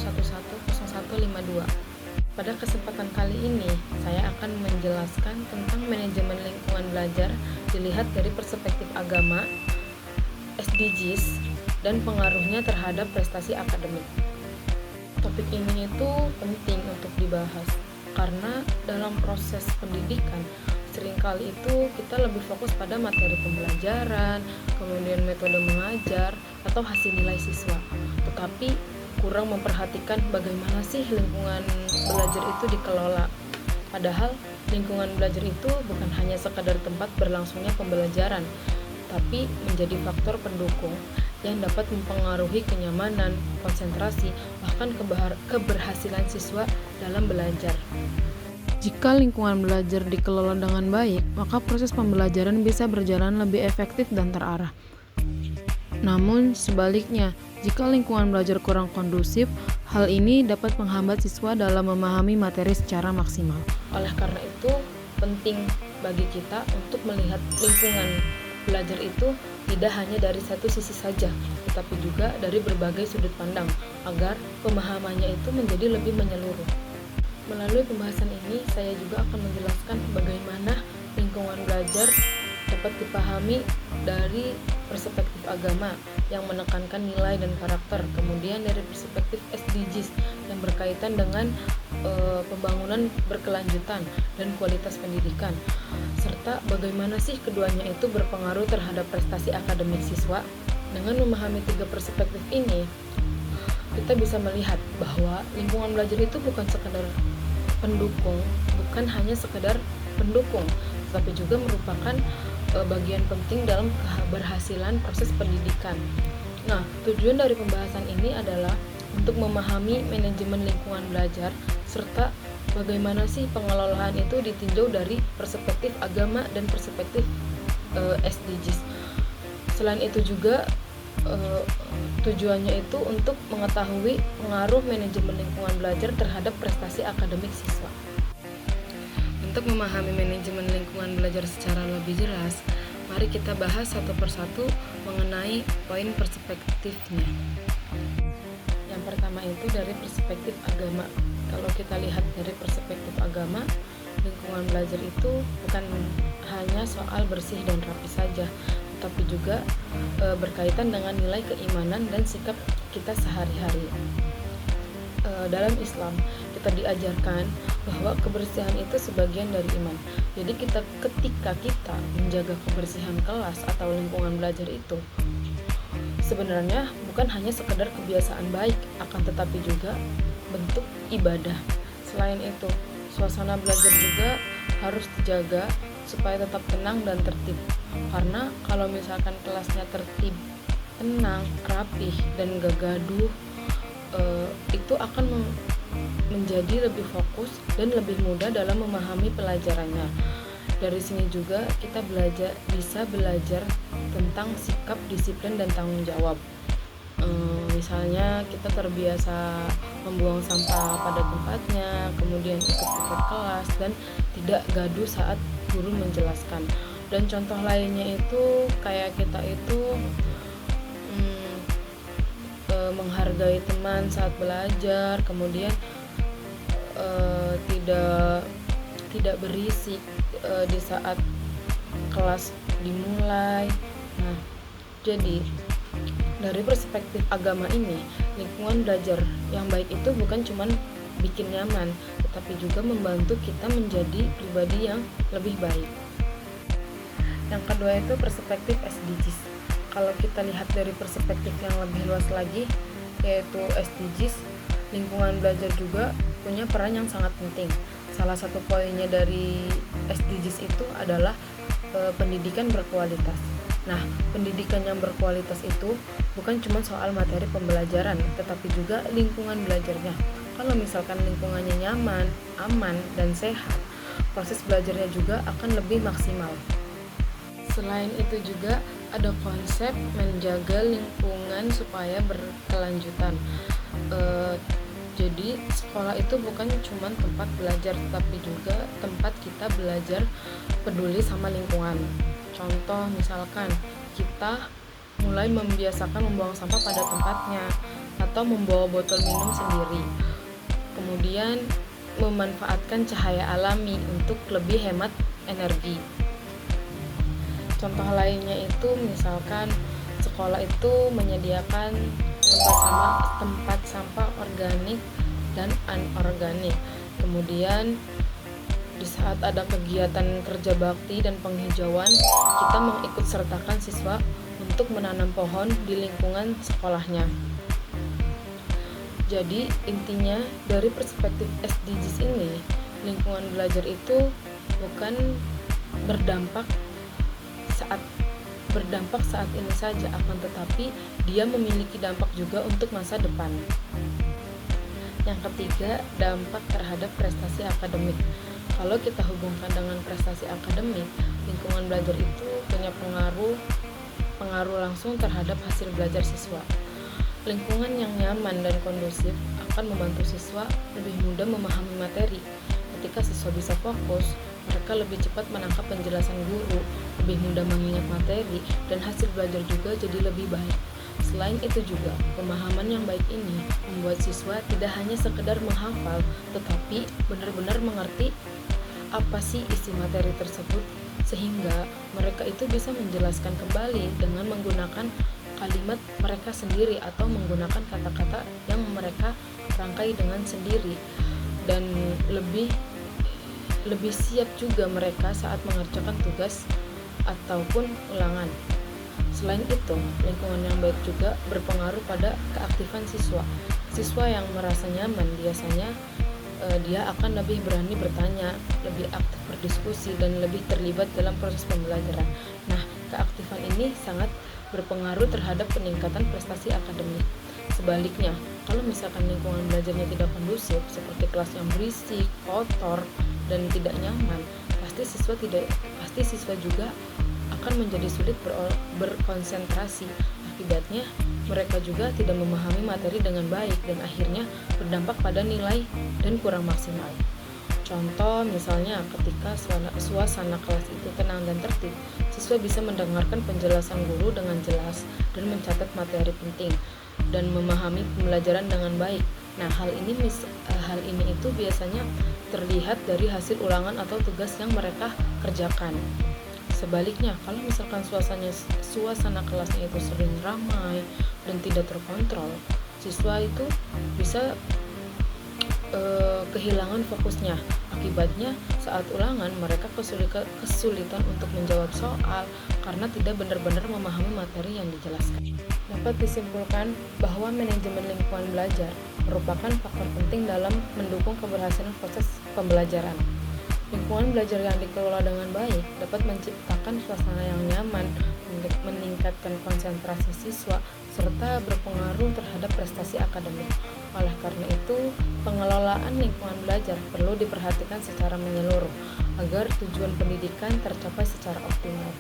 06110152. Pada kesempatan kali ini, saya akan menjelaskan tentang manajemen lingkungan belajar dilihat dari perspektif agama, SDGs, dan pengaruhnya terhadap prestasi akademik. Topik ini itu penting untuk dibahas, karena dalam proses pendidikan, seringkali itu kita lebih fokus pada materi pembelajaran, kemudian metode mengajar, atau hasil nilai siswa. Tetapi kurang memperhatikan bagaimana sih lingkungan belajar itu dikelola. Padahal lingkungan belajar itu bukan hanya sekadar tempat berlangsungnya pembelajaran, tapi menjadi faktor pendukung yang dapat mempengaruhi kenyamanan, konsentrasi, bahkan keberhasilan siswa dalam belajar. Jika lingkungan belajar dikelola dengan baik, maka proses pembelajaran bisa berjalan lebih efektif dan terarah. Namun sebaliknya, jika lingkungan belajar kurang kondusif, hal ini dapat menghambat siswa dalam memahami materi secara maksimal. Oleh karena itu, penting bagi kita untuk melihat lingkungan belajar itu tidak hanya dari satu sisi saja, tetapi juga dari berbagai sudut pandang, agar pemahamannya itu menjadi lebih menyeluruh. Melalui pembahasan ini, saya juga akan menjelaskan bagaimana lingkungan belajar dapat dipahami dari perspektif agama yang menekankan nilai dan karakter, kemudian dari perspektif SDGs yang berkaitan dengan pembangunan berkelanjutan dan kualitas pendidikan, serta bagaimana sih keduanya itu berpengaruh terhadap prestasi akademik siswa. Dengan memahami tiga perspektif ini, kita bisa melihat bahwa lingkungan belajar itu bukan hanya sekedar pendukung, tapi juga merupakan bagian penting dalam keberhasilan proses pendidikan. Nah, tujuan dari pembahasan ini adalah untuk memahami manajemen lingkungan belajar serta bagaimana sih pengelolaan itu ditinjau dari perspektif agama dan perspektif SDGs. Selain itu juga tujuannya itu untuk mengetahui pengaruh manajemen lingkungan belajar terhadap prestasi akademik siswa. Untuk memahami manajemen lingkungan belajar secara lebih jelas, mari kita bahas satu persatu mengenai poin perspektifnya. Yang pertama itu dari perspektif agama. Kalau kita lihat dari perspektif agama, lingkungan belajar itu bukan hanya soal bersih dan rapi saja, tapi juga berkaitan dengan nilai keimanan dan sikap kita sehari-hari. Dalam Islam, kita diajarkan bahwa kebersihan itu sebagian dari iman. Jadi ketika kita menjaga kebersihan kelas atau lingkungan belajar itu, sebenarnya bukan hanya sekedar kebiasaan baik, akan tetapi juga bentuk ibadah. Selain itu, suasana belajar juga harus dijaga supaya tetap tenang dan tertib. Karena kalau misalkan kelasnya tertib, tenang, rapih, dan gak gaduh, itu akan menjadi lebih fokus dan lebih mudah dalam memahami pelajarannya. Dari sini juga kita bisa belajar tentang sikap, disiplin, dan tanggung jawab. Misalnya kita terbiasa membuang sampah pada tempatnya, kemudian ikut kelas, dan tidak gaduh saat guru menjelaskan. Dan contoh lainnya itu kayak kita itu menghargai teman saat belajar, kemudian tidak berisik di saat kelas dimulai. Nah, jadi dari perspektif agama ini, lingkungan belajar yang baik itu bukan cuma bikin nyaman, tetapi juga membantu kita menjadi pribadi yang lebih baik. Yang kedua itu perspektif SDGs. Kalau kita lihat dari perspektif yang lebih luas lagi, yaitu SDGs, lingkungan belajar juga punya peran yang sangat penting. Salah satu poinnya dari SDGs itu adalah pendidikan berkualitas. Nah, pendidikan yang berkualitas itu bukan cuma soal materi pembelajaran, tetapi juga lingkungan belajarnya. Kalau misalkan lingkungannya nyaman, aman, dan sehat, proses belajarnya juga akan lebih maksimal. Selain itu juga ada konsep menjaga lingkungan supaya berkelanjutan. Jadi sekolah itu bukan cuma tempat belajar, tapi juga tempat kita belajar peduli sama lingkungan. Contoh misalkan kita mulai membiasakan membuang sampah pada tempatnya, atau membawa botol minum sendiri. Kemudian memanfaatkan cahaya alami untuk lebih hemat energi. Contoh lainnya itu misalkan sekolah itu menyediakan tempat sampah organik dan anorganik. Kemudian di saat ada kegiatan kerja bakti dan penghijauan, kita mengikut sertakan siswa untuk menanam pohon di lingkungan sekolahnya. Jadi intinya dari perspektif SDGs ini, lingkungan belajar itu bukan berdampak saat ini saja, akan tetapi dia memiliki dampak juga untuk masa depan. Yang ketiga, dampak terhadap prestasi akademik. Kalau kita hubungkan dengan prestasi akademik, lingkungan belajar itu punya pengaruh langsung terhadap hasil belajar siswa. Lingkungan yang nyaman dan kondusif akan membantu siswa lebih mudah memahami materi. Ketika siswa bisa fokus, mereka lebih cepat menangkap penjelasan guru, lebih mudah mengingat materi, dan hasil belajar juga jadi lebih baik. Selain itu juga, pemahaman yang baik ini membuat siswa tidak hanya sekedar menghafal, tetapi benar-benar mengerti apa sih isi materi tersebut, sehingga mereka itu bisa menjelaskan kembali dengan menggunakan kalimat mereka sendiri atau menggunakan kata-kata yang mereka rangkai dengan sendiri, dan lebih siap juga mereka saat mengerjakan tugas ataupun ulangan. Selain itu, lingkungan yang baik juga berpengaruh pada keaktifan siswa. Siswa yang merasa nyaman biasanya dia akan lebih berani bertanya, lebih aktif berdiskusi, dan lebih terlibat dalam proses pembelajaran. Nah, keaktifan ini sangat berpengaruh terhadap peningkatan prestasi akademik. Sebaliknya, kalau misalkan lingkungan belajarnya tidak kondusif, seperti kelas yang berisik, kotor, dan tidak nyaman, pasti siswa juga akan menjadi sulit berkonsentrasi. Akibatnya, mereka juga tidak memahami materi dengan baik dan akhirnya berdampak pada nilai dan kurang maksimal. Contoh misalnya ketika suasana kelas itu tenang dan tertib, siswa bisa mendengarkan penjelasan guru dengan jelas dan mencatat materi penting dan memahami pembelajaran dengan baik. Nah, hal ini itu biasanya terlihat dari hasil ulangan atau tugas yang mereka kerjakan. Sebaliknya, kalau misalkan suasana kelasnya itu sering ramai dan tidak terkontrol, siswa itu bisa kehilangan fokusnya. Akibatnya, saat ulangan mereka kesulitan untuk menjawab soal karena tidak benar-benar memahami materi yang dijelaskan. Dapat disimpulkan bahwa manajemen lingkungan belajar merupakan faktor penting dalam mendukung keberhasilan proses pembelajaran. Lingkungan belajar yang dikelola dengan baik dapat menciptakan suasana yang nyaman, meningkatkan konsentrasi siswa, serta berpengaruh terhadap prestasi akademik. Oleh karena itu, pengelolaan lingkungan belajar perlu diperhatikan secara menyeluruh agar tujuan pendidikan tercapai secara optimal.